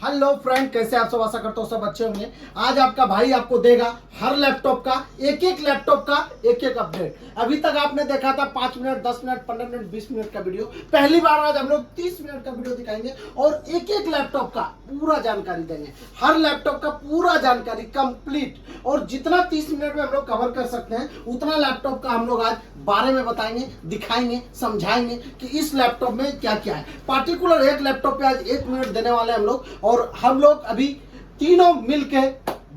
Hello friend, कैसे आप सब? आशा करता हूँ सब अच्छे होंगे। आज आपका भाई आपको देगा हर लैपटॉप का एक लैपटॉप का एक अपडेट। अभी तक आपने देखा था 5 मिनट, 10 मिनट, 15 मिनट, 20 मिनट का वीडियो। पहली बार आज हम लोग 30 मिनट का वीडियो दिखाएंगे और एक लैपटॉप का पूरा जानकारी देंगे। हर लैपटॉप का पूरा जानकारी कंप्लीट, और जितना 30 मिनट में हम लोग कवर कर सकते हैं उतना लैपटॉप का हम लोग आज बारे में बताएंगे, दिखाएंगे, समझाएंगे कि इस लैपटॉप में क्या क्या है। पार्टिकुलर एक लैपटॉप पे आज 1 मिनट देने वाले हम लोग, और हम लोग अभी तीनों मिलके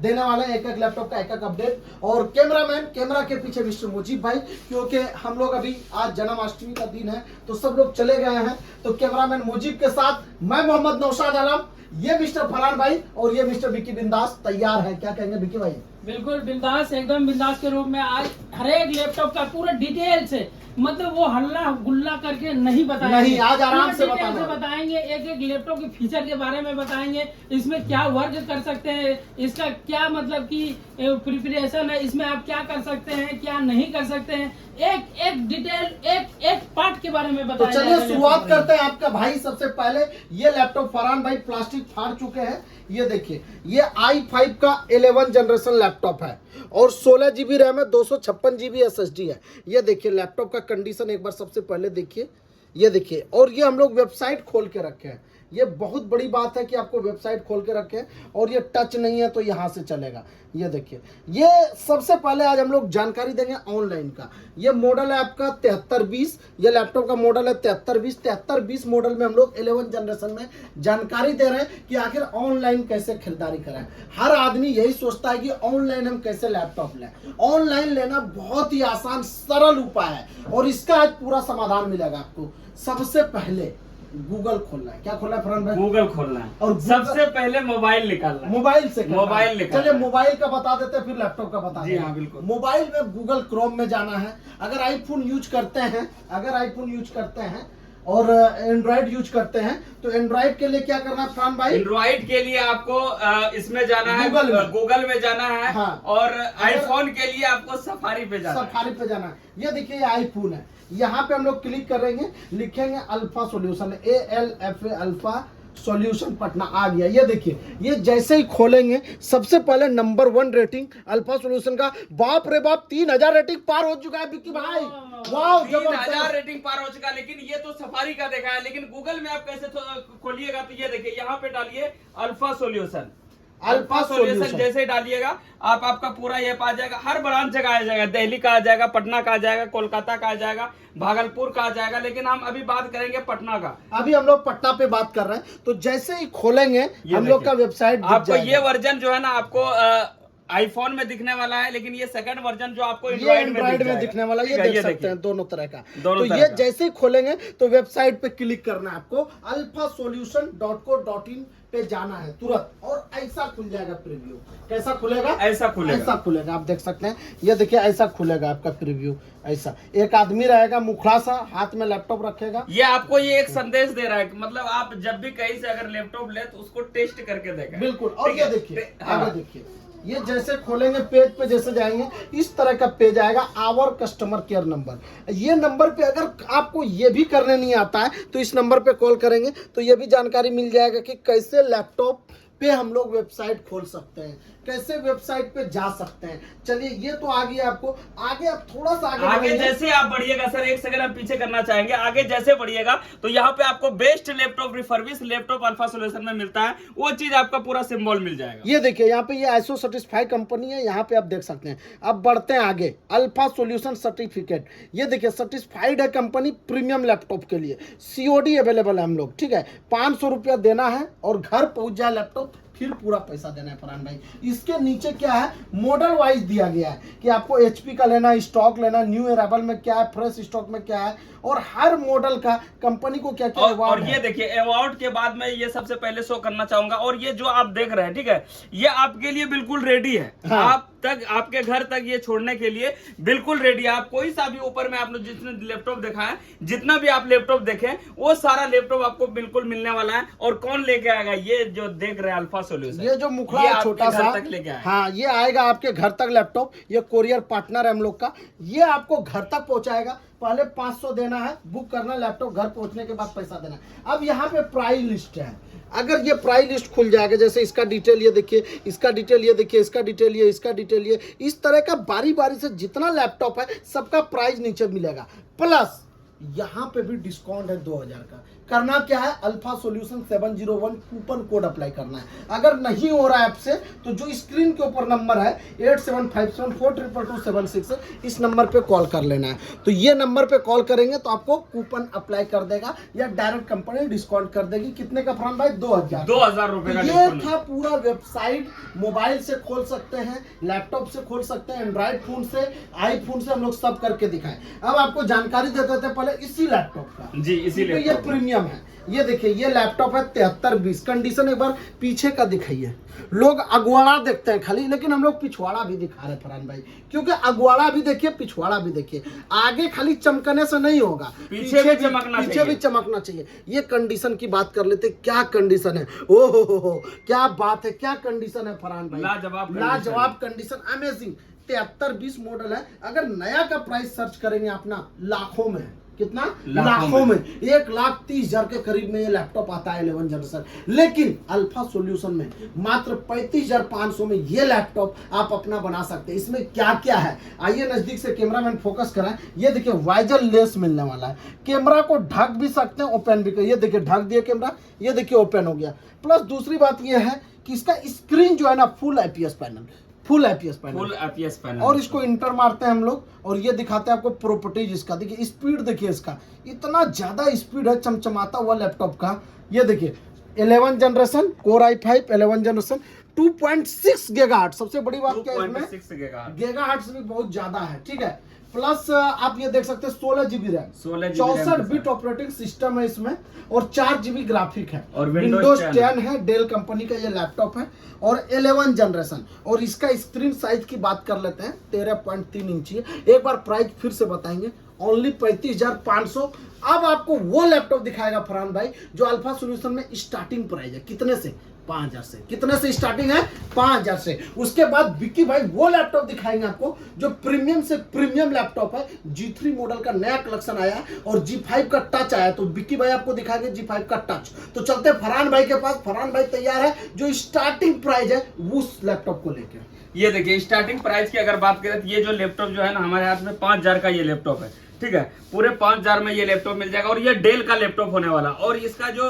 देने वाले हैं एक लैपटॉप का एक अपडेट। और कैमरा के पीछे मिस्टर मुजीब भाई, क्योंकि हम लोग अभी आज जन्माष्टमी का दिन है तो सब लोग चले गए हैं, तो कैमरामैन मुजीब के साथ मैं मोहम्मद नौशाद आलम, ये मिस्टर फरहान भाई और ये मिस्टर विकी बिंदास तैयार है। क्या कहेंगे विकी भाई? बिल्कुल बिंदास, एकदम बिंदास के रूप में आज हर एक लैपटॉप का पूरा डिटेल से, मतलब वो हल्ला गुल्ला करके नहीं बताएंगे। नहीं, आज आराम से बताएंगे। एक लैपटॉप के फीचर के बारे में बताएंगे, इसमें क्या वर्क कर सकते हैं, इसका क्या मतलब कि प्रिपरेशन है, इसमें आप क्या कर सकते हैं, क्या नहीं कर सकते हैं, एक डिटेल एक पार्ट के बारे में बताएंगे। तो चलिए शुरुआत करते हैं। आपका भाई सबसे पहले ये लैपटॉप फरहान भाई प्लास्टिक फाड़ चुके हैं। ये देखिए, ये i5 का 11 जनरेशन लैपटॉप है और 16 GB रैम है, 256 GB SSD है। ये देखिए लैपटॉप का कंडीशन एक बार सबसे पहले देखिए। ये देखिए, और ये हम लोग वेबसाइट खोल के रखे हैं। ये बहुत बड़ी बात है कि आपको वेबसाइट खोल के रखें, और ये टच नहीं है तो यहाँ से चलेगा। ये देखिए, ये सबसे पहले आज हम लोग जानकारी देंगे ऑनलाइन का। ये मॉडल है आपका 7320, ये लैपटॉप का मॉडल है 7320 मॉडल में हम लोग 11 जनरेशन में जानकारी दे रहे हैं कि आखिर ऑनलाइन कैसे खरीदारी करें। हर आदमी यही सोचता है कि ऑनलाइन हम कैसे लैपटॉप लें। ऑनलाइन लेना बहुत ही आसान सरल उपाय है, और इसका आज पूरा समाधान मिलेगा आपको। सबसे पहले गूगल खोलना है। क्या खोलना है फरहान भाई? गूगल खोलना है, और सबसे पहले मोबाइल निकालना है। मोबाइल से मोबाइल निकालना है। चलिए मोबाइल का बता देते हैं, फिर लैपटॉप का बता देते हैं। हाँ, बिल्कुल। मोबाइल में गूगल क्रोम में जाना है। अगर आईफोन यूज करते हैं और एंड्रॉइड यूज करते हैं तो एंड्रॉइड के लिए क्या करना है फरहान भाई? एंड्रॉइड के लिए आपको इसमें जाना है, गूगल में जाना है। हाँ। और आईफोन के लिए आपको सफारी पे जाना है। ये देखिए, ये आईफोन है। यहाँ पे हम लोग क्लिक करेंगे, लिखेंगे alpha solution, ALFA alpha solution Patna आ गया। ये देखिए, ये जैसे ही खोलेंगे सबसे पहले नंबर 1 रेटिंग अल्फा सॉल्यूशन का। बाप रे बाप, 3000 रेटिंग पार हो चुका है विक्की भाई। वाह, 3000 रेटिंग पार हो चुका है। लेकिन ये तो सफारी का देखा है, लेकिन गूगल में आप कैसे खोलिएगा तो ये देखिए, यहाँ पे डालिए अल्फा सॉल्यूशन। अल्फा सॉल्यूशन जैसे डालिएगा आपका पूरा ये आ जाएगा। हर ब्रांच जगह आ जाएगा, दिल्ली का आ जाएगा, पटना का आ जाएगा, कोलकाता का आ जाएगा, भागलपुर का आ जाएगा। लेकिन हम अभी बात करेंगे पटना का। अभी हम लोग पटना पे बात कर रहे हैं। तो जैसे ही खोलेंगे हम लोग का वेबसाइट आपको ये वर्जन जो है ना, आपको आईफोन में दिखने वाला है, लेकिन ये सेकंड वर्जन जो आपको एंड्रॉइड में दिखने वाला है। ये देख सकते हैं दोनों तरह का। तो ये जैसे ही खोलेंगे तो वेबसाइट पे क्लिक करना है आपको, alphasolution.co.in पे जाना है तुरंत, और ऐसा खुल जाएगा प्रीव्यू। कैसा खुलेगा? ऐसा खुलेगा। आप देख सकते हैं, ये देखिए ऐसा खुलेगा आपका प्रीव्यू। ऐसा एक आदमी रहेगा, मुखड़ा सा, हाथ में लैपटॉप रखेगा। ये आपको ये एक संदेश दे रहा है कि मतलब आप जब भी कहीं से अगर लैपटॉप ले तो उसको टेस्ट करके देखें। बिल्कुल। और ये देखिए, आगे देखिए, ये जैसे खोलेंगे पेज पे जैसे जाएंगे इस तरह का पेज आएगा, आवर कस्टमर केयर नंबर। ये नंबर पे अगर आपको ये भी करने नहीं आता है तो इस नंबर पे कॉल करेंगे तो ये भी जानकारी मिल जाएगा कि कैसे लैपटॉप पे हम लोग वेबसाइट खोल सकते हैं, कैसे वेबसाइट पे जा सकते हैं। चलिए, ये तो आ गया आपको। आगे आप थोड़ा सा आगे जैसे आप बढ़िएगा सर, एक सेकंड हम पीछे करना चाहेंगे। आगे जैसे बढ़िएगा तो यहाँ पे आपको best laptop refurbish laptop alpha Solution में मिलता है, वो चीज आपका पूरा सिंबल मिल जाएगा। ये देखिए, यहाँ पे ये ISO सर्टिफाइड कंपनी है, यहाँ पे आप देख सकते हैं। अब बढ़ते हैं आगे, अल्फा सॉल्यूशन सर्टिफिकेट। ये देखिए, सर्टिफाइड है कंपनी प्रीमियम लैपटॉप के लिए। COD अवेलेबल है हम लोग, ठीक है। 500 रुपया देना है और घर पहुंच जाए लैपटॉप, फिर पूरा पैसा देना है फरहान भाई। इसके नीचे क्या है, मॉडल वाइज दिया गया है कि आपको HP का लेना, स्टॉक लेना, न्यू अराइवल में क्या है, फ्रेश स्टॉक में क्या है, और हर मॉडल का कंपनी को क्या क्या और ये देखिए, अवार्ड के बाद में ये सबसे पहले शो करना चाहूंगा। और ये जो आप देख रहे हैं, ठीक है, ये आपके लिए बिल्कुल रेडी है। हाँ। आप तक, आपके घर तक ये छोड़ने के लिए बिल्कुल रेडी है। आप कोई सा भी ऊपर में आपने जितने लैपटॉप देखा है, जितना भी आप लैपटॉप देखें, वो सारा लैपटॉप आपको बिल्कुल मिलने वाला है। और कौन लेके आएगा? ये जो देख रहे हैं अल्फा सॉल्यूशन, ये जो मुखड़ा छोटा सा तक लेके आएगा। हाँ, ये आएगा आपके घर तक लैपटॉप। ये कोरियर पार्टनर है हम लोग का, ये आपको घर तक पहुंचाएगा। पहले 500 देना है, बुक करना, लैपटॉप घर पहुंचने के बाद पैसा देना है। अब यहाँ पे प्राइस लिस्ट है। अगर ये प्राइस लिस्ट खुल जाएगा, जैसे इसका डिटेल ये देखिए, इसका डिटेल ये देखिए, इसका डिटेल ये, इसका डिटेल ये, इस तरह का बारी बारी से जितना लैपटॉप है सबका प्राइस नीचे मिलेगा। प्लस यहाँ पे भी डिस्काउंट है 2000 का। करना क्या है, alpha solution 701 coupon code apply करना है। अगर नहीं हो रहा है आपसे तो जो स्क्रीन के ऊपर नंबर है 8757422276, इस नंबर पे कॉल कर लेना है। तो ये नंबर पे कॉल करेंगे तो आपको कूपन अप्लाई कर देगा या डायरेक्ट कंपनी डिस्काउंट कर देगी। कितने का फरहान भाई? 2000 रुपए का ये डिस्काउंट। था पूरा वेबसाइट। मोबाइल से खोल सकते हैं, लैपटॉप से खोल सकते हैं, एंड्रॉइड फोन से, आईफोन से, हम लोग सब करके दिखाएं। अब आपको जानकारी देते थे पहले इसी लैपटॉप का जी, इसी तो ये प्रीमियम है। ये देखिए ये लैपटॉप है 7320। कंडीशन एक बार पीछे का दिखाइए। लोग अगवाड़ा देखते हैं खाली, लेकिन हम लोग पिछवाड़ा भी दिखा रहे फरहान भाई, क्योंकि अगवाड़ा भी देखिए, पिछवाड़ा भी देखिए। आगे खाली चमकने से नहीं होगा, पीछे भी चमकना चाहिए। ये कंडीशन की बात कर लेते, क्या कंडीशन है, ओ हो, क्या बात है, क्या कंडीशन है फरहान भाई, लाजवाब कंडीशन, अमेजिंग। 7320 मॉडल है। अगर नया का प्राइस सर्च करेंगे अपना, लाखों में, कितना? लाखों में, 1,30,000 के करीब में ये लैपटॉप आता है 11 जनरेशन। लेकिन अल्फा सॉल्यूशन में मात्र 35,500 में ये लैपटॉप आप अपना बना सकते हैं। इसमें क्या क्या है, आइए नजदीक से कैमरामैन फोकस कराएं। ये देखिए वाइजर लेस मिलने वाला है। कैमरा को ढक भी सकते हैं, ओपन भी कर। ये देखिए ढक दिया कैमरा, ये देखिए ओपन हो गया। प्लस दूसरी बात ये है कि इसका स्क्रीन जो है ना, full IPS panel, full IPS panel. और इसको इंटर मारते हैं हम लोग और ये दिखाते हैं आपको प्रॉपर्टीज इसका। देखिए स्पीड, देखिए इसका इतना ज्यादा स्पीड है चमचमाता हुआ लैपटॉप का। ये देखिए 11 generation core i5 11 generation 2.6 gigahertz. सबसे बड़ी बात क्या है इसमें, गीगाहर्ट्ज भी बहुत ज्यादा है, ठीक है। प्लस आप ये देख सकते हैं 16 GB RAM, 64 bit operating system है इसमें और 4 GB ग्राफिक है और विंडोज 10 है। डेल कंपनी का ये लैपटॉप है और 11 जनरेशन। और इसका स्क्रीन साइज की बात कर लेते हैं, 13.3 इंची है। एक बार प्राइस फिर से बताएंगे, ओनली 35,500। अब आपको वो लैपटॉप दिखाएगा फरहान भाई जो अल्फा सॉल्यूशन में स्टार्टिंग प्राइस है, कितने से? 5,000 से। कितने से स्टार्टिंग है? 5,000 से। उसके बाद विक्की भाई वो लैपटॉप दिखाएंगे आपको जो प्रीमियम से प्रीमियम लैपटॉप है। G3 मॉडल का नया कलेक्शन आया है और G5 का टच आया, तो विक्की भाई आपको दिखाएंगे G5 का टच। तो चलते फरहान भाई के पास। फरहान भाई तैयार है जो स्टार्टिंग प्राइस है उस लैपटॉप को लेकर। ये देखिए स्टार्टिंग प्राइस की अगर बात करें तो ये जो लैपटॉप जो है ना हमारे हाथ में 5,000 का ये लैपटॉप है, ठीक है। पूरे 5,000 में ये लैपटॉप मिल जाएगा और ये डेल का लैपटॉप होने वाला। और इसका जो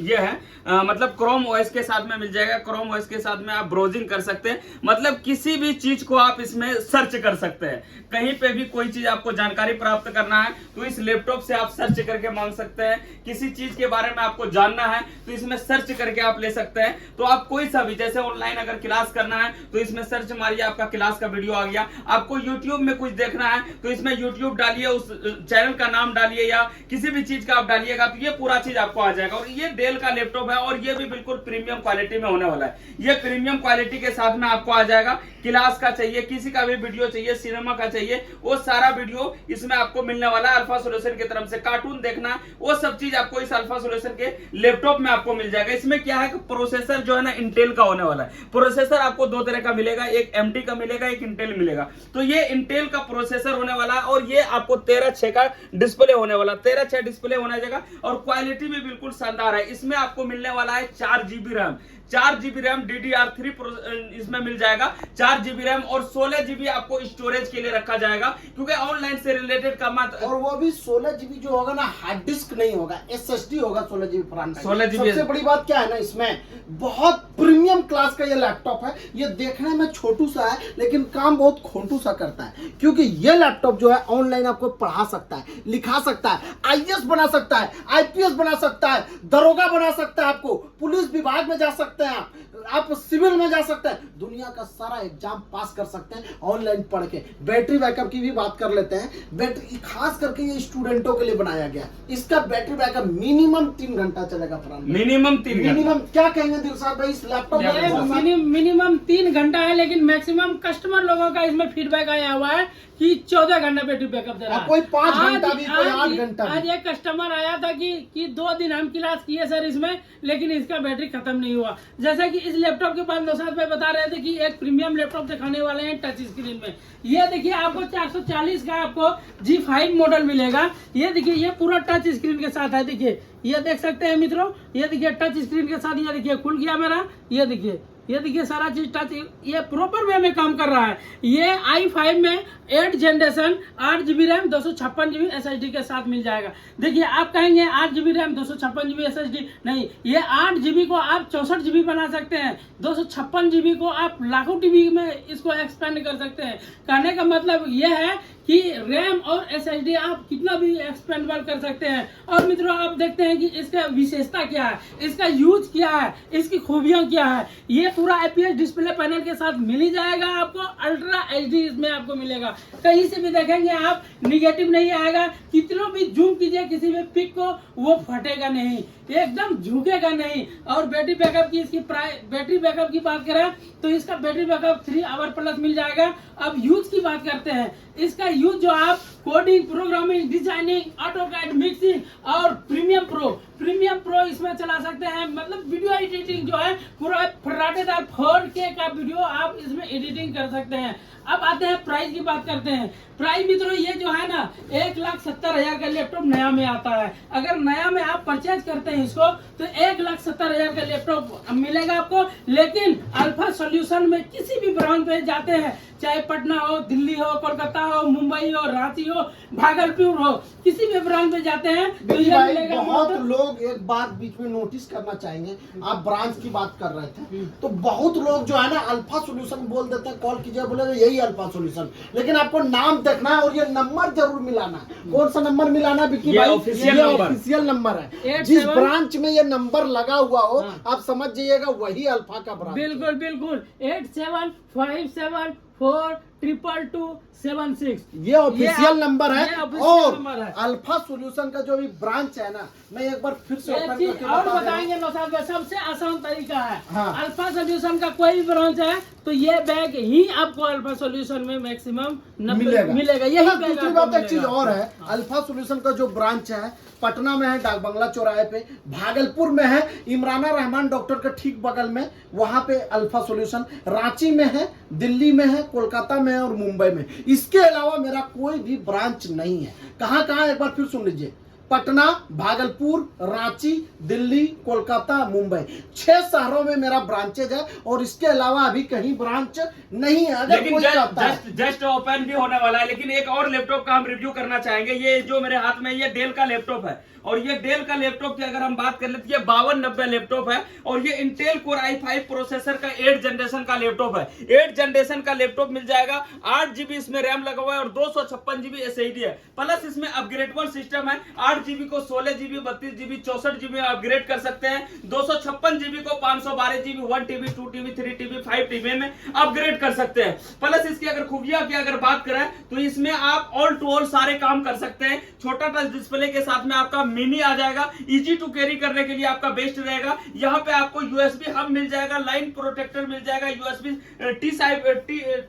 ये है मतलब क्रोम ओएस के साथ में मिल जाएगा। क्रोम ओएस के साथ में आप ब्राउजिंग कर सकते हैं, मतलब किसी भी चीज को आप इसमें सर्च कर सकते हैं। कहीं पे भी कोई चीज आपको जानकारी प्राप्त करना है तो इस लैपटॉप से आप सर्च करके मांग सकते हैं। किसी चीज के बारे में आपको जानना है तो इसमें सर्च करके आप ले सकते हैं। तो आप कोई सा भी, जैसे ऑनलाइन अगर क्लास करना है तो इसमें सर्च मारिए, आपका क्लास का वीडियो आ गया। आपको यूट्यूब में कुछ देखना है तो इसमें यूट्यूब डालिए, उस चैनल का नाम डालिए या किसी भी चीज का आप डालिएगा तो ये पूरा चीज आपको आ जाएगा। और ये डेल का लैपटॉप है और ये भी बिल्कुल प्रीमियम क्वालिटी में होने वाला है। ये प्रीमियम क्वालिटी के साथ में आपको आ जाएगा। क्लास का चाहिए, किसी का भी वीडियो चाहिए, सिनेमा का चाहिए, वो सारा वीडियो इसमें आपको मिलने वाला है। अल्फा सॉल्यूशन की तरफ से कार्टून देखना, वो सब चीज आपको इस अल्फा सॉल्यूशन के लैपटॉप में आपको मिल जाएगा। इसमें क्या है कि प्रोसेसर जो है ना इंटेल का होने वाला है। प्रोसेसर आपको दो तरह का मिलेगा, एक एमडी का मिलेगा, एक इंटेल मिलेगा। तो ये इंटेल का प्रोसेसर होने वाला है और ये आपको 13:6 का डिस्प्ले होने वाला, 13:6 डिस्प्ले होने जाएगा और क्वालिटी भी बिल्कुल शानदार है। इसमें आपको मिलने वाला है 4 GB RAM, 4 GB RAM DDR3 इसमें मिल जाएगा। 4 GB रैम और 16 GB आपको स्टोरेज के लिए रखा जाएगा, क्योंकि ऑनलाइन से रिलेटेड का मत। और वो भी 16 GB जो होगा ना, हार्ड डिस्क नहीं होगा, SSD होगा 16 GB फरहान। 16 GB। सबसे बड़ी बात क्या है ना, इसमें बहुत प्रीमियम क्लास का ये लैपटॉप है। ये देखने में छोटू सा है लेकिन काम बहुत खोटू सा करता है, क्योंकि ये लैपटॉप जो है ऑनलाइन आपको पढ़ा सकता है, लिखा सकता है, IAS बना सकता है, IPS बना सकता है, दरोगा बना सकता है, आपको पुलिस विभाग में जा सकते हैं, आप सिविल में जा सकते हैं, दुनिया का सारा एग्जाम पास कर सकते हैं ऑनलाइन पढ़ के। बैटरी बैकअप की भी बात कर लेते हैं। बैटरी खास करके ये स्टूडेंटों के लिए बनाया गया। इसका बैटरी बैकअप मिनिमम 3 घंटा चलेगा फरहान। मिनिमम 3 घंटा। मिनिमम क्या कहेंगे दिलशाद भाई इस लैपटॉप में? मिनिमम 3 घंटा है, लेकिन मैक्सिमम कस्टमर लोगों का इसमें फीडबैक आया हुआ है कि 14 घंटा बैटरी बैकअप दे रहा है। कोई 5 घंटा भी, कोई 8 घंटा। आज एक कस्टमर आया था कि 2 दिन हम क्लास किए सर इसमें, लेकिन इसका बैटरी खत्म नहीं हुआ। जैसा कि इस लैपटॉप के बाद नौशाद भाई बता रहे थे कि एक प्रीमियम लैपटॉप दिखाने वाले हैं टच स्क्रीन में। ये देखिए आपको 440 का आपको G5 मॉडल मिलेगा। ये देखिए ये पूरा टच स्क्रीन के साथ है। देखिए ये देख सकते हैं मित्रों, ये देखिए टच स्क्रीन के साथ, ये देखिए खुल गया मेरा, ये देखिए सारा चीज टच, ये प्रॉपर वे में काम कर रहा है। ये i5 में 8 generation 8GB RAM 256GB SSD के साथ मिल जाएगा। देखिए आप कहेंगे 8GB रैम 256GB SSD, नहीं, ये 8GB को आप 64GB बना सकते हैं, 256GB को आप लाखों टीबी में इसको एक्सपेंड कर सकते हैं। कहने का मतलब ये है कि रैम और SSD आप कितना भी एक्सपेंडेबल कर सकते हैं। और मित्रों आप देखते हैं कि इसका विशेषता क्या है, इसका यूज क्या है, इसकी खूबियां क्या है। ये पूरा IPS डिस्प्ले पैनल के साथ मिल ही जाएगा आपको, अल्ट्रा HD इसमें आपको मिलेगा। कहीं से भी देखेंगे आप निगेटिव नहीं आएगा, कितना भी जूम कीजिए किसी भी पिक को वो फटेगा नहीं, एकदम झुकेगा नहीं। और बैटरी बैकअप की इसकी बैटरी बैकअप की बात करें तो इसका बैटरी बैकअप 3 आवर प्लस मिल जाएगा। अब यूज की बात करते हैं, इसका यूज जो आप coding, programming, designing, AutoCAD, mixing और प्रीमियम प्रो इसमें चला सकते हैं। मतलब वीडियो एडिटिंग जो है पूरा फर्राटेदार 4K का वीडियो आप इसमें एडिटिंग कर सकते हैं। अब आते हैं प्राइस की बात करते हैं। प्राइस मित्रों ये जो है ना 1,70,000 का लैपटॉप नया में आता है। अगर नया में आप परचेज करते हैं इसको तो 1,70,000 का लैपटॉप मिलेगा आपको। लेकिन अल्फा सॉल्यूशन में किसी भी ब्रांच पे जाते हैं, चाहे पटना हो, दिल्ली हो, कोलकाता हो, मुंबई हो, रांची हो, भागलपुर हो, किसी भी ब्रांच पे जाते हैं तो ये मिलेगा। बहुत लोग एक बात बीच में नोटिस करना चाहेंगे, आप ब्रांच की बात कर रहे थे तो बहुत लोग जो है ना अल्फा सॉल्यूशन बोल देते हैं, कॉल कीजिए बोलेगा यही अल्फा सॉल्यूशन, लेकिन आपको नाम देखना है और ये नंबर जरूर मिलाना है। कौन सा नंबर मिलाना है विक्की भाई? ऑफिशियल नंबर है। जिस ब्रांच में ये नंबर लगा हुआ हो आप समझ जाइएगा वही अल्फा का ब्रांच। बिल्कुल बिल्कुल 8757422276 ये ऑफिशियल नंबर है। और अल्फा सॉल्यूशन का जो भी ब्रांच है ना, मैं एक बार फिर से ओपन करके और बताएंगे नौशाद भाई, सबसे आसान तरीका है। हाँ। अल्फा सॉल्यूशन का कोई भी ब्रांच है तो ये बैग ही आपको अल्फा सॉल्यूशन में मैक्सिमम मिलेगा। यही दूसरी बात एक चीज और है, अल्फा सॉल्यूशन का जो ब्रांच है पटना में है, डाक बंगला चौराहे पे, भागलपुर में है, इमराना रहमान डॉक्टर के ठीक बगल में, वहां पे अल्फा सॉल्यूशन, रांची में है, दिल्ली में है, कोलकाता में है और मुंबई में। इसके अलावा मेरा कोई भी ब्रांच नहीं है। कहां कहां एक बार फिर सुन लीजिए, पटना, भागलपुर, रांची, दिल्ली, कोलकाता, मुंबई, 6 शहरों में मेरा ब्रांचेज है और इसके अलावा अभी कहीं ब्रांच नहीं है। अगर लेकिन जस्ट ओपन भी होने वाला है। लेकिन एक और लैपटॉप का हम रिव्यू करना चाहेंगे। ये जो मेरे हाथ में ये डेल का लैपटॉप है और ये डेल का लैपटॉप की अगर हम बात कर ले तो ये 5290 लैपटॉप है और ये इंटेल कोर i5 प्रोसेसर का 8 जनरेशन का लैपटॉप है। 8 जनरेशन का लैपटॉप मिल जाएगा, 8GB इसमें रैम लगा हुआ है और 256GB SSD है। प्लस इसमें अपग्रेडेबल सिस्टम है, 8GB को 16GB, 32GB, 64GB अपग्रेड कर सकते हैं, 256GB को 512GB, 1TB, 2TB, 3TB, 5TB में अपग्रेड कर सकते हैं। प्लस इसकी अगर खूबियां की अगर बात करें तो इसमें आप ऑल टू ऑल सारे काम कर सकते हैं। छोटा टच डिस्प्ले के साथ में आपका मिनी आ जाएगा, इजी टू कैरी करने के लिए आपका बेस्ट रहेगा। यहाँ पे आपको USB हब मिल जाएगा, लाइन प्रोटेक्टर मिल जाएगा, USB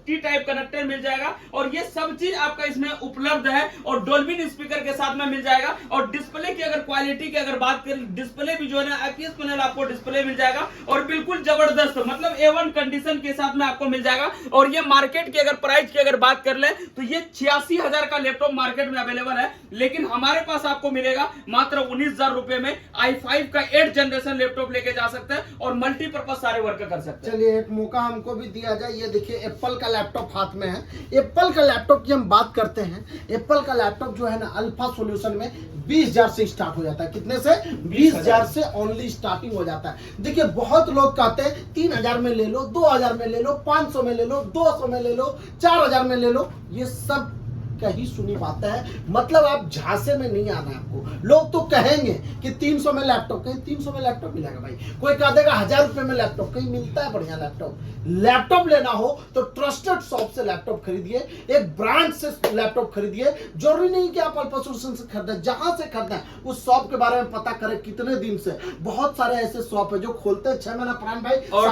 T टाइप कनेक्टर मिल जाएगा और ये सब चीज आपका इसमें उपलब्ध है और डोल्बी स्पीकर के साथ में मिल जाएगा। और डिस्प्ले की अगर क्वालिटी की अगर बात करें, डिस्प्ले भी जो है ना IPS पैनल आपको डिस्प्ले मिल जाएगा और बिल्कुल जबरदस्त, मतलब A1 कंडीशन के साथ में आपको मिल जाएगा। और ये मार्केट की अगर प्राइस की अगर बात कर ले तो ये 86,000 का लैपटॉप मार्केट में अवेलेबल है, लेकिन हमारे पास आपको मिलेगा मात्र 19,000 रुपए में। i5 का 8 जनरेशन लैपटॉप लेके जा सकते हैं और मल्टीपर्पज सारे वर्क कर सकते हैं। चलिए एक मौका हमको भी दिया जाए। ये देखिए एप्पल का लैपटॉप हाथ में है। एप्पल का लैपटॉप की हम बात करते हैं, एप्पल का लैपटॉप जो है ना अल्फा सॉल्यूशन में 20,000 से स्टार्ट हो जाता है। कितने से? 20,000 से ओनली स्टार्टिंग हो जाता है। देखिए बहुत लोग कहते हैं 3,000 में ले लो, 2,000 में ले लो, 500 में ले लो, 200 में ले लो, 4,000 में ले लो। ये सब कहीं सुनी बात है, मतलब आप झांसे में नहीं आना है आपको। लोग तो कहेंगे कि 300 में लैपटॉप, कहीं 300 में लैपटॉप मिलेगा भाई? कोई कह देगा 1,000 रुपए में लैपटॉप, कहीं मिलता है बढ़िया लैपटॉप? लैपटॉप लेना हो तो ट्रस्टेड शॉप से लैपटॉप खरीदिए, एक ब्रांड से लैपटॉप खरीदिए। जरूरी नहीं कि आप अल्फा सॉल्यूशन से खरीदें, जहां से खरीदें उस शॉप के बारे में पता करें कितने दिन से। बहुत सारे ऐसे शॉप है जो खोलते हैं 6 महीना पुरान भाई और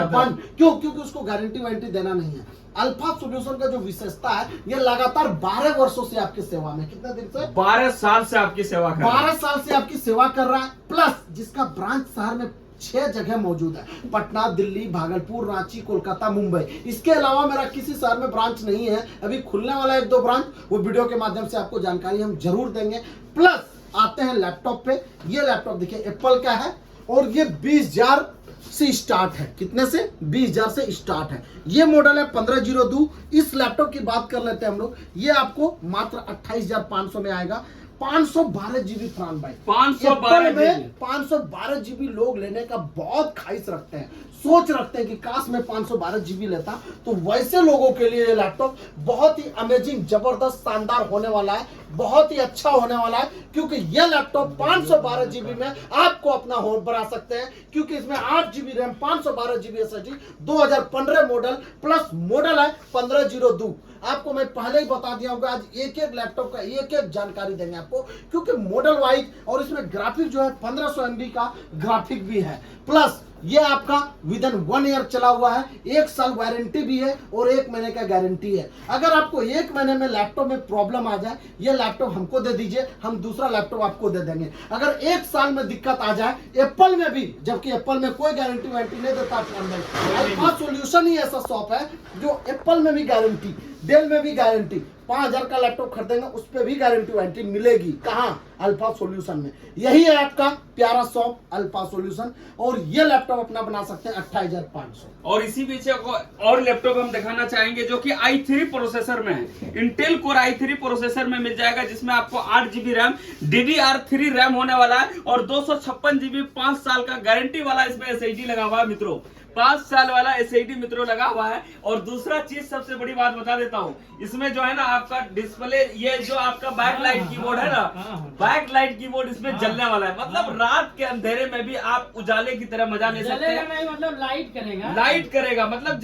बंद, क्योंकि उसको गारंटी वारंटी देना नहीं है। अल्फा सॉल्यूशन का जो विशेषता है, ये लगातार 12 वर्षों से आपकी सेवा में, कितने दिन से? 12 साल से आपकी सेवा कर रहा है। 12 साल से आपकी सेवा कर रहा है। प्लस जिसका ब्रांच शहर में 6 जगह मौजूद है, पटना, दिल्ली, भागलपुर, रांची, कोलकाता, मुंबई। इसके अलावा मेरा किसी शहर में ब्रांच नहीं है, अभी खुलने वाला है 1-2 ब्रांच, वो वीडियो के माध्यम से आपको जानकारी हम जरूर देंगे। प्लस आते हैं लैपटॉप पे। ये लैपटॉप देखिए एप्पल का है और ये 20,000 से स्टार्ट है। कितने से? 20,000 से स्टार्ट है। ये मॉडल है 1502। इस लैपटॉप की बात कर लेते हैं हम लोग, ये आपको मात्र 28,500 में आएगा। 512 जीबी फ्रान भाई, 512 जीबी लोग लेने का बहुत ख्वाहिश रखते हैं, सोच रखते हैं कि काश मैं 512 जीबी लेता। तो वैसे लोगों के लिए ये लैपटॉप बहुत ही अमेजिंग, जबरदस्त, शानदार होने वाला है, बहुत ही अच्छा होने वाला है, क्योंकि यह लैपटॉप 512 जीबी में आपको अपना होम बना सकते हैं, क्योंकि इसमें 8 GB RAM, 512 GB SSD, 2015 model plus model है 1502। आपको मैं पहले ही बता दिया हूँ, आज एक एक लैपटॉप का एक एक जानकारी देंगे आपको, क्योंकि मॉडल वाइज और इसमें ग्राफिक जो है 1500 MB का ग्राफिक भी है। प्लस ये आपका विद इन 1 ईयर चला हुआ है, 1 साल वारंटी भी है और 1 महीने का गारंटी है। अगर आपको 1 महीने में लैपटॉप में प्रॉब्लम आ जाए, ये लैपटॉप हमको दे दीजिए, हम दूसरा लैपटॉप आपको दे देंगे। अगर 1 साल में दिक्कत आ जाए, एप्पल में भी, जबकि एप्पल में कोई गारंटी वारंटी नहीं देता, अल्फा सॉल्यूशन ही ऐसा शॉप है जो एप्पल में भी गारंटी, डेल में भी गारंटी, 5,000 का लैपटॉप खरीदेंगे उस पर भी गारंटी वारंटी मिलेगी। कहाँ? अल्फा सॉल्यूशन में। यही है आपका प्यारा शॉप अल्फा सॉल्यूशन, और ये लैपटॉप अपना बना सकते हैं 28,500। और इसी पीछे और लैपटॉप हम दिखाना चाहेंगे जो कि i3 प्रोसेसर में है, इंटेल कोर i3 प्रोसेसर में मिल जाएगा, जिसमें आपको 8 जीबी रैम, DDR3 रैम होने वाला है और 256 जीबी 5 साल का गारंटी वाला इसमें SSD लगा हुआ है मित्रों, 5 साल वाला SSD मित्रों लगा हुआ है। और दूसरा चीज सबसे बड़ी बात बता देता हूँ, इसमें जो है ना आपका डिस्प्ले, ये जो आपका बैक लाइट कीबोर्ड है ना, बैक लाइट कीबोर्ड इसमें जलने वाला है, मतलब रात के अंधेरे में भी आप उजाले की तरह मजा ले सकते हैं। नहीं, मतलब लाइट करेगा, लाइट करेगा, मतलब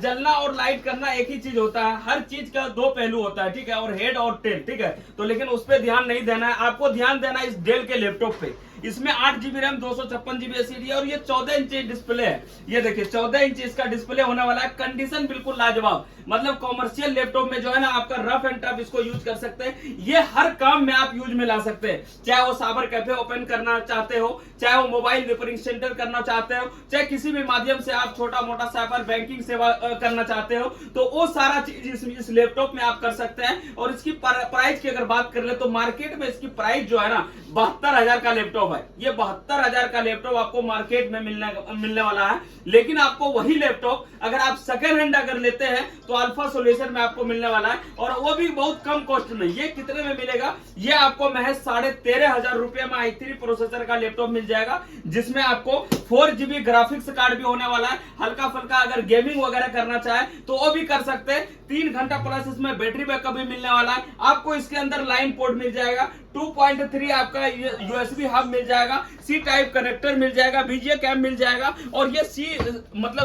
जलना और लाइट करना एक ही चीज होता है, हर चीज का 2 पहलू होता है, ठीक है, और हेड और टेल, ठीक है। तो लेकिन उस पर ध्यान नहीं देना है, आपको ध्यान देना है इस डेल के लैपटॉप पे। इसमें 8 जीबी रैम, 256 जीबी SSD और ये 14 इंच डिस्प्ले है। ये देखिए 14 इंच इसका डिस्प्ले होने वाला है, कंडीशन बिल्कुल लाजवाब, मतलब कॉमर्शियल लैपटॉप में जो है ना आपका रफ एंड टफ इसको यूज कर सकते हैं। ये हर काम में आप यूज में ला सकते हैं, चाहे वो साइबर कैफे ओपन करना चाहते हो, चाहे वो मोबाइल रिपेयरिंग सेंटर करना चाहते हो, चाहे किसी भी माध्यम से आप छोटा मोटा साइबर बैंकिंग सेवा करना चाहते हो, तो वो सारा चीज इस लैपटॉप में आप कर सकते हैं। और इसकी प्राइस की अगर बात कर ले तो मार्केट में इसकी प्राइस जो है ना 72,000 का लैपटॉप है। ये 72,000 का लैपटॉप आपको मार्केट में मिलने वाला है। लेकिन आपको वही लैपटॉप अगर आप सेकंड हैंड अगर लेते हैं तो अल्फा सॉल्यूशन में आपको मिलने वाला है, और वो भी बहुत कम कॉस्ट में। ये कितने में मिलेगा? ये आपको महज 13,500 रुपए में i3 प्रोसेसर का लैपटॉप मिल जाएगा, जिसमें आपको 4 जीबी ग्राफिक्स कार्ड भी होने वाला है। हल्का फुल्का अगर गेमिंग वगैरह करना चाहे तो वो भी कर सकते हैं। 3 घंटा प्लस इसमें बैटरी बैकअप भी मिलने वाला है। आपको इसके अंदर लाइन पोर्ट मिल जाएगा, 2.3 आपका USB हब मिल जाएगा, C टाइप कनेक्टर मिल जाएगा, VGA कैम मिल जाएगा, और ये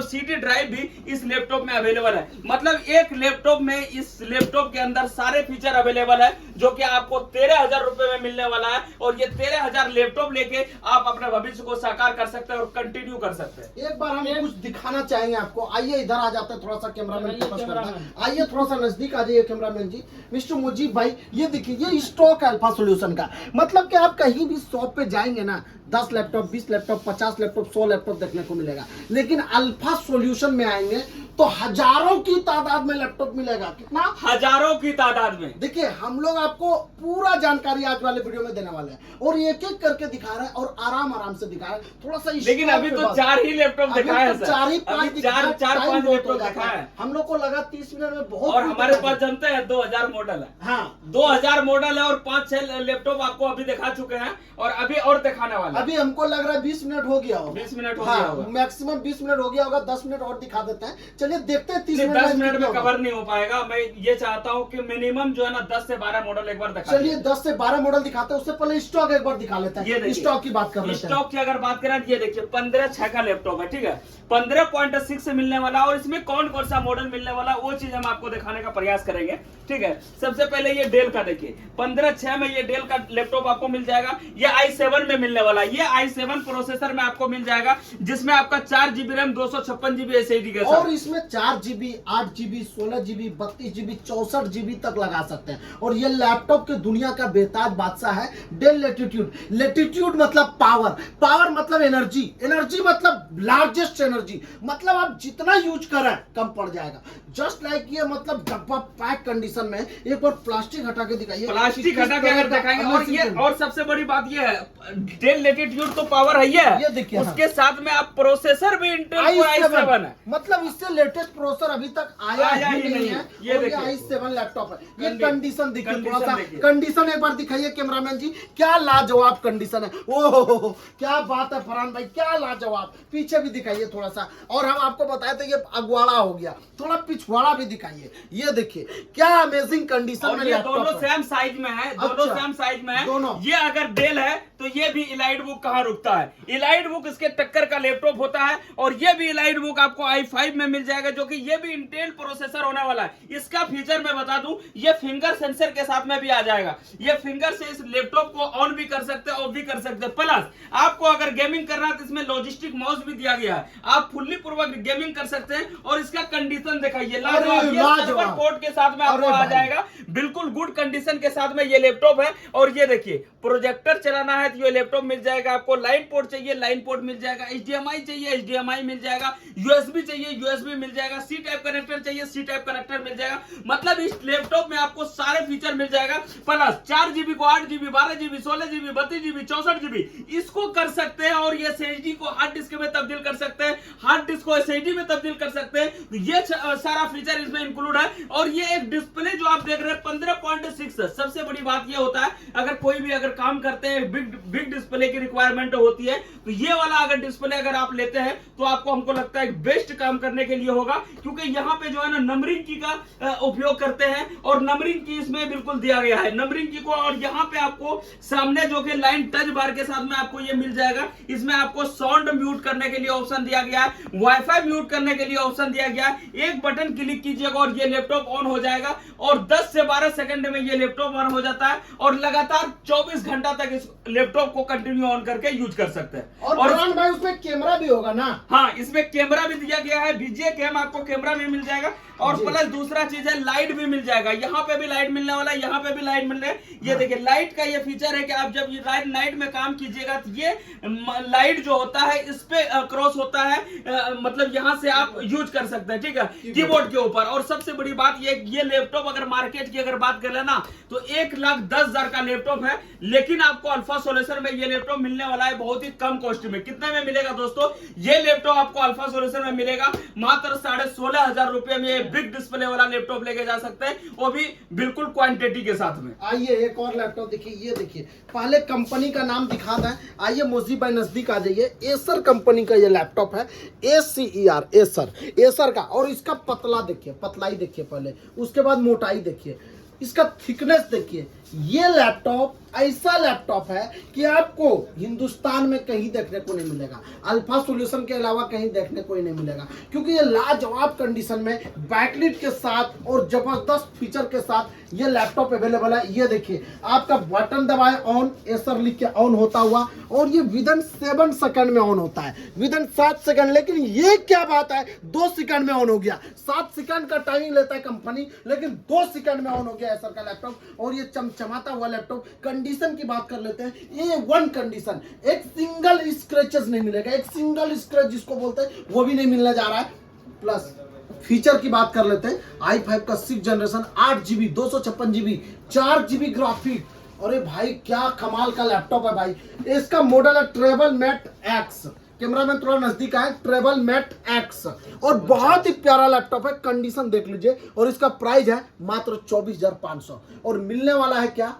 CD ड्राइव भी इस लैपटॉप में अवेलेबल है। मतलब एक लैपटॉप में, इस लैपटॉप के अंदर सारे फीचर अवेलेबल है, जो कि आपको 13,000 रुपए में मिलने वाला है। और ये 13,000 लैपटॉप लेके आप अपने भविष्य को साकार कर सकते हैं और कंटिन्यू कर सकते हैं। एक बार हम कुछ दिखाना चाहेंगे आपको। आइए इधर आ जाते हैं, थोड़ा सा कैमरामैन के पास करता है। आइए थोड़ा सा नजदीक आ जाइए कैमरामैन जी, मिस्टर मुजीब भाई। ये देखिए, ये स्टॉक है अल्फा सॉल्यूशन का, मतलब कि आप कहीं भी शॉप पे जाएंगे ना, 10 लैपटॉप, 20 लैपटॉप, 50 लैपटॉप, 100 लैपटॉप देखने को मिलेगा। लेकिन अल्फा सॉल्यूशन में आएंगे तो हजारों की तादाद में लैपटॉप मिलेगा। कितना? हजारों की तादाद में। देखिए हम लोग आपको पूरा जानकारी आज वाले वीडियो में देने वाले हैं, और एक एक करके दिखा रहे हैं और आराम से दिखा रहे हैं। थोड़ा सा लेकिन अभी तो 4 ही लैपटॉप दिखाया है, 4-5 लैपटॉप दिखाया है। हम लोग को लगा 30 मिनट में बहुत, और हमारे पास जानते हैं 2000 मॉडल है। हाँ 2000 मॉडल है, और 5-6 लैपटॉप आपको अभी दिखा चुके हैं, और अभी और दिखाने वाले। अभी हमको लग रहा है 20 मिनट हो गया होगा, 20 मिनट हो गया होगा, मैक्सिमम 20 मिनट हो गया होगा। 10 मिनट और दिखा देते हैं, चलिए देखते हैं। 10 मिनट में कवर नहीं हो पाएगा। मैं ये चाहता हूँ कि मिनिमम जो है ना 10 से 12 मॉडल एक बार दिखा। चलिए 10 से 12 मॉडल दिखाते हैं, उससे पहले स्टॉक एक बार दिखा लेते हैं। स्टॉक की बात कर लेते हैं। स्टॉक की अगर बात करें, ये देखिए 15/6 का लैपटॉप है, ठीक है, 15.6 से मिलने वाला। और इसमें कौन कौन सा मॉडल मिलने वाला, वो चीज हम आपको दिखाने का प्रयास करेंगे, ठीक है। सबसे पहले ये डेल का देखिए, 15/6 में ये डेल का लैपटॉप आपको मिल जाएगा। ये i7 में मिलने वाला, ये i7 प्रोसेसर में आपको मिल जाएगा, जिसमें आपका 4 जीबी रैम, 256 जीबी SSD के साथ। और इसमें इसमें 4 GB 8 GB 16 GB 32 GB 64 GB तक लगा सकते हैं। और ये लैपटॉप के दुनिया का बेताज बादशाह है डेल लेटिट्यूड। लेटिट्यूड मतलब पावर, पावर मतलब एनर्जी, एनर्जी मतलब लार्जेस्ट एनर्जी, मतलब आप जितना यूज करें कम पड़ जाएगा। जस्ट लाइक ये मतलब डब्बा पैक कंडीशन में। एक बार प्लास्टिक हटा के दिखाइए, प्लास्टिक हटा के अगर दिखाएंगे। और ये और सबसे बड़ी बात ये है, डेल लेटिट्यूड तो पावर है ये देखिए, उसके साथ में आप प्रोसेसर भी इंटेल i7 है, मतलब इससे लेटेस्ट प्रोसेसर अभी तक आया ही नहीं है। ये और ये i7 लैपटॉप है। ये कंडीशन देखिए, थोड़ा सा कंडीशन एक बार दिखाइए कैमरामैन जी, क्या लाजवाब कंडीशन है। ओहो क्या बात है फरहान भाई, क्या लाजवाब। पीछे भी दिखाइए थोड़ा सा, और हम आपको बताए थे ये अगवाड़ा हो गया, थोड़ा पिछवाड़ा भी दिखाइए। ये देखिए क्या अमेजिंग कंडीशन में ये दोनों सेम साइज में है, दोनों सेम साइज में है दोनों। ये अगर डेल है तो ये भी इलाइट बुक कहाँ रुकता है, इलाइट बुक इसके टक्कर का लैपटॉप होता है। और ये भी इलाइट बुक आपको i5 में मिल जाएगा, जो कि ये भी इंटेल प्रोसेसर होने वाला है। इसका फीचर मैं बता दूं, ये फिंगर सेंसर के साथ में भी आ जाएगा। ये फिंगर से इस लैपटॉप को ऑन भी कर सकते हैं, ऑफ भी कर सकते हैं। प्लस आपको अगर गेमिंग करना है तो इसमें लॉजिस्टिक माउस भी दिया गया है, आप फुल्ली पूर्वक गेमिंग कर सकते हैं। और इसका कंडीशन दिखाइए, लाजवाब पोर्ट के साथ में आपको आ जाएगा, बिल्कुल गुड कंडीशन के साथ में ये लैपटॉप है। और ये देखिए प्रोजेक्टर चलाना है तो ये लैपटॉप मिल जाएगा आपको, लाइन पोर्ट चाहिए लाइन पोर्ट मिल जाएगा, HDMI चाहिए HDMI मिल जाएगा, USB चाहिए USB मिल जाएगा, C टाइप कनेक्टर चाहिए C टाइप कनेक्टर मिल जाएगा। मतलब इस लैपटॉप में आपको सारे फीचर मिल जाएगा। प्लस 4 GB को 8 GB 12 GB 16 GB 32 GB 64 GB इसको कर सकते हैं। और ये SSD को हार्ड डिस्क में तब्दील कर सकते हैं, हार्ड डिस्क को SSD में तब्दील कर सकते हैं। तो ये सारा फीचर इसमें इंक्लूड है। और ये एक डिस्प्ले जो आप देख रहे हैं 15.6, सबसे बड़ी बात ये होता है अगर कोई भी अगर काम करते हैं बिग डिस्प्ले की रिक्वायरमेंट होती है, तो ये वाला अगर डिस्प्ले अगर आप लेते हैं तो आपको हमको लगता है बेस्ट काम करने के लिए होगा। क्योंकि यहाँ पे जो है ना नंबरिंग की का उपयोग करते हैं, और नंबरिंग की इसमें बिल्कुल दिया गया है नंबरिंग की को। और यहाँ पे आपको सामने जो कि लाइन टच बार के साथ में आपको ये मिल जाएगा। इसमें आपको साउंड म्यूट करने के लिए ऑप्शन दिया गया है, वाईफाई म्यूट करने के लिए ऑप्शन दिया गया है। एक बटन क्लिक कीजिएगा और ये लैपटॉप ऑन हो जाएगा, और 10 से 12 सेकंड में ये लैपटॉप ऑन हो जाता है। और लगातार 24 घंटा तक इस लैपटॉप को कंटिन्यू ऑन करके यूज कर सकते हैं। और भाई उसमें कैमरा भी होगा ना? हाँ, इसमें कैमरा भी दिया गया है, बीजे कैम आपको कैमरा भी मिल जाएगा। और प्लस दूसरा चीज है लाइट भी मिल जाएगा, यहाँ पे भी लाइट मिलने वाला है, यहाँ पे भी लाइट मिल रहा है। ये देखिए लाइट का ये फीचर है कि आप जब ये नाइट में काम कीजिएगा तो ये लाइट जो होता है इस पे क्रॉस होता है, मतलब यहाँ से आप यूज कर सकते हैं, ठीक है, कीबोर्ड के ऊपर। और सबसे बड़ी बात ये लैपटॉप अगर मार्केट की अगर बात कर लेना तो 1,10,000 का लैपटॉप है, लेकिन आपको अल्फा सॉल्यूशन में ये लैपटॉप मिलने वाला है बहुत ही कम कॉस्ट में। कितने में मिलेगा दोस्तों? ये लैपटॉप आपको अल्फा सॉल्यूशन में मिलेगा मात्र 16,500 रुपए में। बिग डिस्प्ले वाला लैपटॉप लेके जा सकते हैं, वो भी बिल्कुल क्वांटिटी के साथ में। आइए एक और लैपटॉप देखिए, ये देखिए, पहले कंपनी का नाम दिखा दें। आइए मोजी भाई नजदीक आ जाइए। एसर कंपनी का ये लैपटॉप है, ACER एसर का। और इसका पतला देखिए, पतलाई देखिए पहले, उसके बाद मोटाई देखिए, इसका थिकनेस देखिए। ये लैपटॉप ऐसा लैपटॉप है कि आपको हिंदुस्तान में कहीं देखने को नहीं मिलेगा, अल्फा सॉल्यूशन के अलावा कहीं देखने को ही नहीं मिलेगा। क्योंकि ये लाजवाब कंडीशन में बैकलिट के साथ और जबरदस्त फीचर के साथ ये लैपटॉप अवेलेबल है। ये देखिए आपका बटन दबाए ऑन, एसर लिख के ऑन होता हुआ, और ये विदिन 7 सेकंड में ऑन होता है, विदिन 7 सेकंड। लेकिन ये क्या बात है, 2 सेकंड में ऑन हो गया। 7 सेकंड का टाइमिंग लेता है कंपनी, लेकिन 2 सेकंड में ऑन हो गया एसर का लैपटॉप। और ये चमचमाता हुआ लैपटॉप। कंडीशन की बात कर लेते हैं, ये 1 कंडीशन, एक सिंगल स्क्रैचेस नहीं मिलेगा, एक सिंगल स्क्रैच जिसको बोलते हैं वो भी नहीं मिलने जा रहा है। प्लस फीचर की बात कर लेते हैं, i5 का 6th generation, 8 GB 256 GB 4 GB graphic. अरे भाई क्या कमाल का लैपटॉप है भाई। इसका मॉडल है ट्रेवल मैट X, कैमरामैन थोड़ा नजदीक आए, ट्रेवल मैट X। और बहुत ही प्यारा लैपटॉप है, कंडीशन देख लीजिए। और इसका प्राइस है मात्र 24,500। और मिलने वाला है क्या,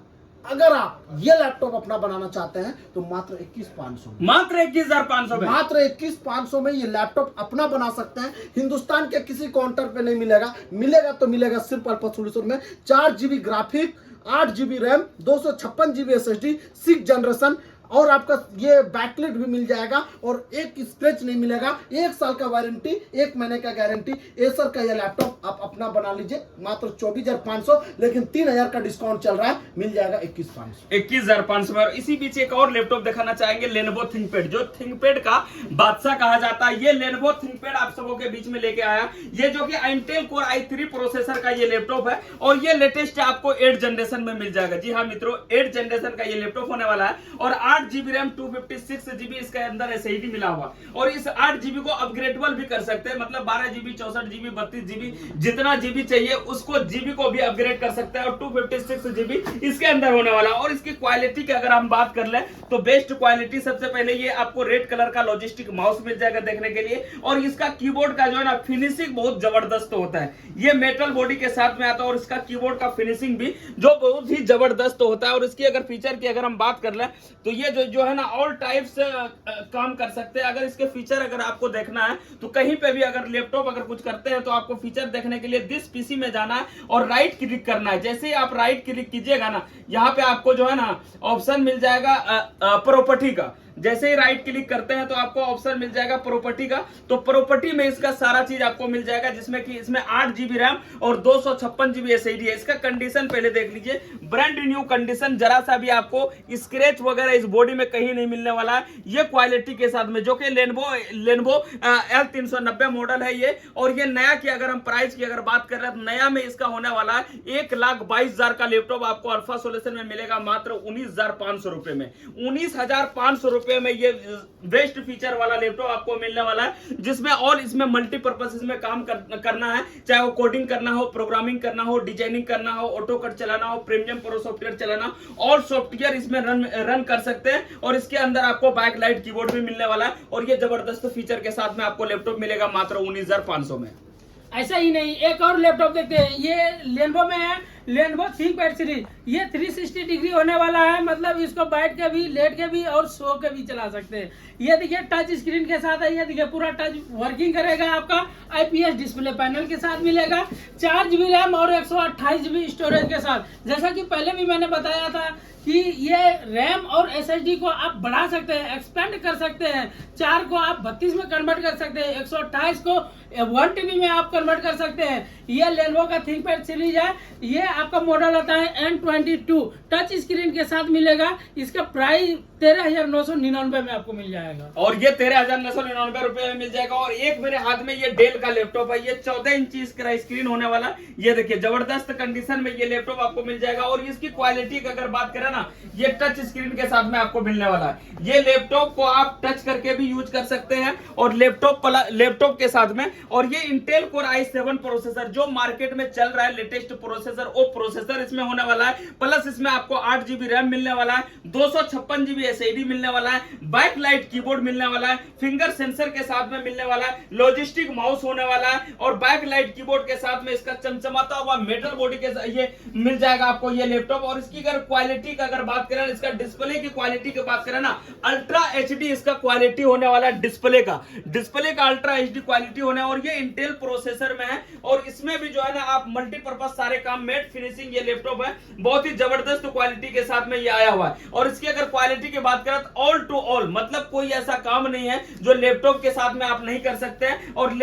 अगर आप ये लैपटॉप अपना बनाना चाहते हैं तो मात्र 21,500, मात्र 21,500 में, मात्र 21,500 में ये लैपटॉप अपना बना सकते हैं। हिंदुस्तान के किसी काउंटर पे नहीं मिलेगा, मिलेगा तो मिलेगा सिर्फ अल्फा सॉल्यूशन में। 4 GB graphic, 8 GB RAM, 256 GB SSD, 6th generation. और आपका ये बैकलाइट भी मिल जाएगा और एक स्क्रैच नहीं मिलेगा, 1 साल का वारंटी, 1 महीने का गारंटी। एसर का ये लैपटॉप आप अपना बना लीजिए मात्र 24,500, लेकिन 3,000 का डिस्काउंट चल रहा है, मिल जाएगा 21,500। 21,500 में। इसी बीच एक और लैपटॉप दिखाना चाहेंगे, लेनोवो थिंकपैड, जो थिंकपैड का बादशाह कहा जाता है। ये लेनोवो थिंकपैड आप सबों के बीच में लेके आया। ये जो कि इंटेल कोर i3 प्रोसेसर का ये लैपटॉप है और ये लेटेस्ट आपको 8 जनरेशन में मिल जाएगा। जी हाँ मित्रों, 8 जनरेशन का ये लैपटॉप होने वाला है और 8 जीबी रैम, 256 जीबी इसके अंदर SSD मिला हुआ और इस 8 जीबी को अपग्रेडेबल भी कर सकते हैं, मतलब 12 जीबी, 64 जीबी, 32 जीबी, जितना जीबी चाहिए उसको जीबी को भी अपग्रेड कर सकते हैं और 256 जीबी इसके अंदर होने वाला। और इसकी क्वालिटी की अगर हम बात कर ले तो बेस्ट क्वालिटी, सबसे पहले ये आपको रेड कलर का लॉजिस्टिक माउस मिल जाएगा देखने के लिए और इसका कीबोर्ड का जो है ना फिनिशिंग बहुत जबरदस्त होता है। ये मेटल बॉडी के साथ में आता है और इसका कीबोर्ड का फिनिशिंग भी जो बहुत ही जबरदस्त होता है। और इसकी अगर फीचर की अगर हम बात कर ले तो ये जो है ना ऑल टाइप से काम कर सकते हैं। अगर इसके फीचर अगर आपको देखना है तो कहीं पे भी अगर लैपटॉप अगर कुछ करते हैं तो आपको फीचर देखने के लिए दिस पीसी में जाना है और राइट क्लिक करना है। जैसे ही आप राइट क्लिक कीजिएगा ना, यहाँ पे आपको जो है ना ऑप्शन मिल जाएगा प्रॉपर्टी का। जैसे ही राइट क्लिक करते हैं तो आपको ऑप्शन मिल जाएगा प्रॉपर्टी का। तो प्रॉपर्टी में इसका सारा चीज आपको मिल जाएगा, जिसमें कि इसमें 8 जीबी रैम और 256 जीबी SSD है। इसका कंडीशन पहले देख लीजिए, ब्रांड न्यू कंडीशन, जरा सा भी आपको स्क्रैच वगैरह इस बॉडी में कहीं नहीं मिलने वाला है। ये क्वालिटी के साथ में, जो कि लेनोवो L390 मॉडल है ये। और ये नया की अगर हम प्राइस की अगर बात कर रहे हैं तो नया में इसका होने वाला है 1,22,000 का लैपटॉप आपको अल्फा सॉल्यूशन में मिलेगा मात्र 19,500 रुपए में। 19,500 रुपए में ये बेस्ट फीचर वाला लैपटॉप आपको मिलने वाला है, जिसमें ऑल इसमें मल्टीपर्पज इसमें काम करना है, चाहे वो कोडिंग करना हो, प्रोग्रामिंग करना हो, डिजाइनिंग करना हो, ऑटोकैड चलाना हो, प्रीमियम प्रो सॉफ्टवेयर चलाना, और सॉफ्टवेयर इसमें रन कर सकते हैं। और इसके अंदर आपको बैकलाइट कीबोर्ड भी मिलने वाला है और ये जबरदस्त फीचर के साथ में आपको लैपटॉप मिलेगा मात्र 19,500 में। ऐसा ही नहीं, एक और लैपटॉप देखते हैं, ये लेनोवो में है, लेनोवो थिंकपैड सीरीज। ये 360 डिग्री होने वाला है, मतलब इसको बैठ के भी, लेट के भी और सो के भी चला सकते हैं। ये देखिए टच स्क्रीन के साथ है, ये देखिए पूरा टच वर्किंग करेगा। आपका IPS डिस्प्ले पैनल के साथ मिलेगा, 4 जीबी रैम और 128 जीबी स्टोरेज के साथ। जैसा कि पहले भी मैंने बताया था कि ये रैम और SSD को आप बढ़ा सकते हैं, एक्सपेंड कर सकते हैं। 4 को आप 32 में कन्वर्ट कर सकते हैं, 128 को 1 TB में आप कन्वर्ट कर सकते हैं। ये लेनोवो का थिंकपैड सीरीज है। ये आपका मॉडल आता है N22, टच स्क्रीन के साथ मिलेगा। इसका प्राइस 13,999 में आपको मिल जाएगा और ये 13,999 रुपए में मिल जाएगा। और एक मेरे हाथ में ये डेल का लैपटॉप है, ये 14 इंच इसका स्क्रीन होने वाला है। ये देखिए जबरदस्त कंडीशन में ये लैपटॉप आपको मिल जाएगा। और इसकी क्वालिटी की अगर बात करें ना, ये टच स्क्रीन के साथ में आपको मिलने वाला है। ये लैपटॉप को आप टच करके भी यूज कर सकते हैं और लैपटॉप के साथ में। और ये इंटेल कोर i7 प्रोसेसर जो मार्केट में चल रहा है लेटेस्ट प्रोसेसर, वो प्रोसेसर इसमें होने वाला है। प्लस इसमें आपको 8 जीबी रैम मिलने वाला है, 256 जीबी SSD मिलने वाला है, बैकलाइट कीबोर्ड मिलने वाला है, फिंगर सेंसर के साथ में मिलने वाला है, लॉजिस्टिक माउस होने वाला है और बैकलाइट कीबोर्ड के साथ में इसका चमचमाता हुआ मेटल बॉडी के ये मिल जाएगा आपको ये लैपटॉप। और इसकी अगर क्वालिटी का अगर बात करें, इसका डिस्प्ले की क्वालिटी की बात करें ना, अल्ट्रा HD इसका क्वालिटी होने वाला है। डिस्प्ले का अल्ट्रा HD क्वालिटी होने, और ये इंटेल प्रोसेसर में है। और इसमें भी जो है ना आप मल्टीपर्पज सारे काम, मैट फिनिशिंग ये लैपटॉप है, बहुत ही जबरदस्त क्वालिटी के साथ में ये आया हुआ है। और इसकी अगर क्वालिटी की बात करें तो ऑल टू ऑल, मतलब कोई ऐसा काम नहीं है जो लैपटॉप के साथ में आप नहीं कर सकते हैं। और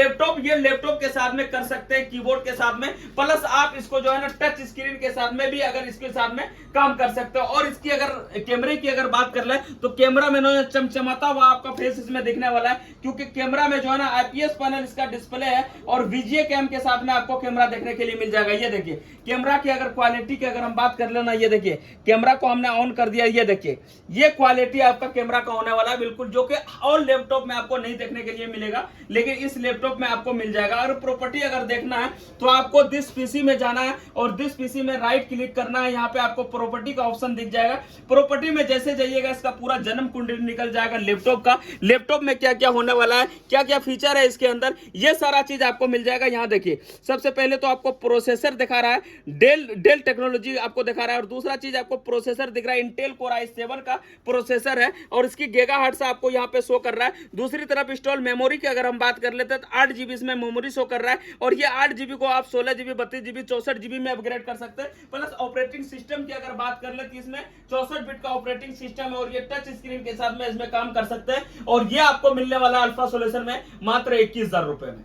ये लैपटॉप के साथ में कर सकते हैं, कीबोर्ड के साथ में, प्लस आप इसको जो है ना टच स्क्रीन के साथ में भी अगर इसके साथ में काम कर सकते हो। और इसकी अगर कैमरे की अगर बात कर ले तो कैमरा में चमचमाता हुआ आपका फेस इसमें दिखने वाला है, क्योंकि कैमरा में जो है ना IPS पैनल इसका डिस्प्ले है और VGA कैम के साथ में आपको कैमरा देखने के लिए मिल जाएगा। ये देखिए कैमरा की अगर क्वालिटी की अगर हम बात कर लेना, ये देखिए कैमरा को हमने ऑन कर दिया, ये देखिए ये क्वालिटी आपका कैमरा का होने वाला है बिल्कुल, जो कि और लैपटॉप में आपको नहीं देखने के लिए मिलेगा, लेकिन इस लैपटॉप में आपको मिल जाएगा। और प्रॉपर्टी अगर देखना है तो आपको दिस पीसी में जाना है और दिस पीसी में राइट क्लिक करना है। यहाँ पे आपको प्रॉपर्टी का ऑप्शन दिख जाएगा। प्रॉपर्टी में जैसे जाइएगा इसका पूरा जन्म कुंडली निकल जाएगा लैपटॉप का। लैपटॉप में क्या क्या होने वाला है, क्या क्या फीचर है इसके अंदर, ये सारा चीज आपको मिल जाएगा। यहाँ देखिए सबसे पहले तो आपको प्रोसेसर दिखा रहा है, डेल टेक्नोलॉजी आपको दिखा रहा है। और दूसरा चीज आपको प्रोसेसर दिख रहा है, इंटेल कोर i7 का प्रोसेसर है और इसकी गीगाहर्ट्ज आपको यहाँ पे शो कर रहा है। दूसरी तरफ इंस्टॉल मेमोरी की अगर हम बात कर लेते हैं तो 8 GB इसमें मेमोरी शो कर रहा है और ये 8 GB को आप 16 GB, 32 GB, 64 GB में अपग्रेड कर सकते हैं। प्लस ऑपरेटिंग सिस्टम की अगर बात कर ले तो इसमें 64 बिट का ऑपरेटिंग सिस्टम है और ये टच स्क्रीन के साथ में इसमें काम कर सकते हैं और ये आपको मिलने वाला अल्फा सॉल्यूशन में मात्र 21,000 रुपए में।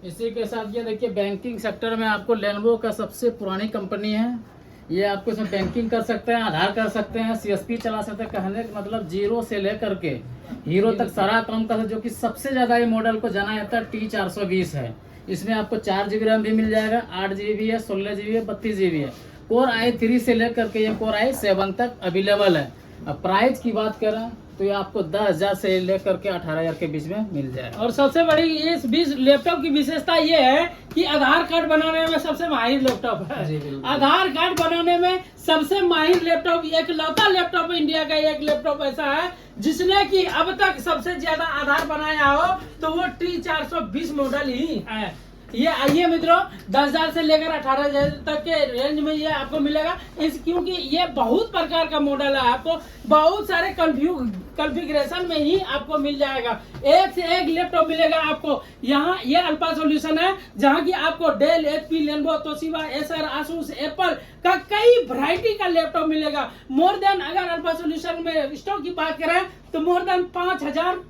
इसी के साथ ये देखिए बैंकिंग सेक्टर में आपको लेनोवो का सबसे पुरानी कंपनी है। ये आपको इसमें बैंकिंग कर सकते हैं, आधार कर सकते हैं, CSP चला सकते हैं। कहने का मतलब जीरो से लेकर के हीरो तक सारा काम कर सकते, जो कि सबसे ज्यादा ये मॉडल को जाना जाता है T420 है। इसमें आपको 4 GB रैम भी मिल जाएगा, 8 GB भी है, 16 GB है, 32 GB है। Core i3 से लेकर के ये Core i7 तक अवेलेबल है। अब प्राइस की बात करें तो ये आपको 10,000 से लेकर के 18,000 के बीच में मिल जाएगा। और सबसे बड़ी इस लैपटॉप की विशेषता ये है कि आधार कार्ड बनाने में सबसे माहिर लैपटॉप है। आधार कार्ड बनाने में सबसे माहिर लैपटॉप, एक लौता लैपटॉप इंडिया का एक लैपटॉप ऐसा है जिसने कि अब तक सबसे ज्यादा आधार बनाया हो तो वो T420 मॉडल ही है। ये आइए मित्रों, 10,000 से लेकर 18,000 तक के रेंज में ये आपको मिलेगा। क्योंकि ये बहुत प्रकार का मॉडल है, आपको बहुत सारे कॉन्फ़िगरेशन में ही आपको मिल जाएगा। एक से एक लैपटॉप मिलेगा आपको। यहाँ ये अल्फा सॉल्यूशन है जहाँ की आपको Dell, HP, Lenovo, Toshiba, Acer, Asus, Apple का कई वैरायटी का लैपटॉप मिलेगा। मोर देन, अगर अल्फा सॉल्यूशन में स्टॉक की बात करें तो more than 5,000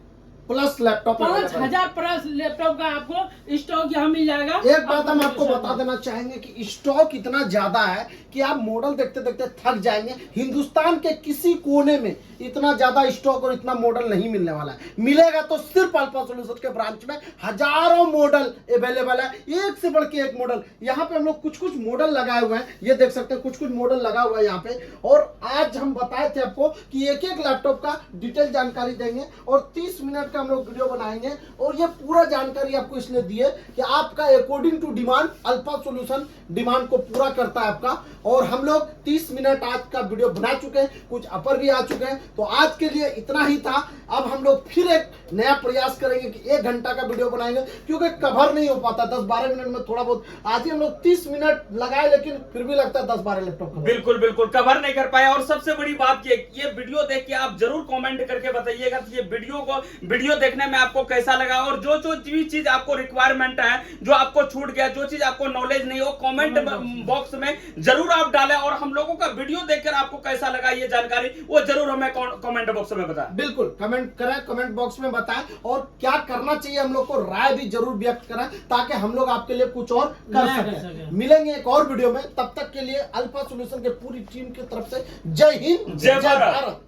plus laptop, 5,000 plus laptop का आपको स्टॉक यहाँ मिल जाएगा। एक बात हम आपको बता देना चाहेंगे कि स्टॉक इतना ज्यादा है कि आप मॉडल देखते देखते थक जाएंगे। हिंदुस्तान के किसी कोने में इतना ज्यादा स्टॉक और इतना मॉडल नहीं मिलने वाला है। मिलेगा तो सिर्फ अल्फा सॉल्यूशन के ब्रांच में हजारों मॉडल अवेलेबल है, एक से बढ़ के एक मॉडल। यहाँ पे हम लोग कुछ कुछ मॉडल लगाए हुए हैं, ये देख सकते हैं, कुछ कुछ मॉडल लगा हुआ है यहाँ पे। और आज हम बताए थे आपको कि एक एक लैपटॉप का डिटेल जानकारी देंगे और 30 मिनट हम लोग वीडियो बनाएंगे और ये पूरा जानकारी आपको इसलिए दी है कि आपका according to demand Alpha Solution demand को पूरा करता है आपका। और हम लोग 30 मिनट आज का वीडियो बना चुके हैं, कुछ अपर भी आ चुके हैं। तो आज के लिए इतना ही था। अब हम लोग फिर एक नया प्रयास करेंगे कि 1 घंटा का वीडियो बनाएंगे, क्योंकि कवर नहीं हो पाता 10-12 मिनट में थोड़ा बहुत। आज ही हम लोग 30 मिनट लगाए, लेकिन फिर भी लगता है 10-12 लैपटॉप बिल्कुल बिल्कुल कवर नहीं कर पाए। और सबसे बड़ी बात ये वीडियो देख के आप जरूर कमेंट करके बताइएगा कि ये वीडियो देखने में आपको कैसा लगा और जो भी चीज आपको रिक्वायरमेंट है, जो आपको छूट गया, जो चीज आपको नॉलेज नहीं हो, कमेंट बॉक्स में जरूर आप डालें। और हम लोगों का वीडियो देखकर आपको कैसा लगा ये जानकारी वो जरूर हमें कमेंट बॉक्स में बताएं। बिल्कुल कमेंट करें, कमेंट बॉक्स में बताएं और क्या करना चाहिए हम लोग को राय भी जरूर व्यक्त करें, ताकि हम लोग आपके लिए कुछ और कर सकें। मिलेंगे एक और वीडियो में, तब तक के लिए अल्फा सॉल्यूशन के पूरी टीम की तरफ से जय हिंद, जय भारत।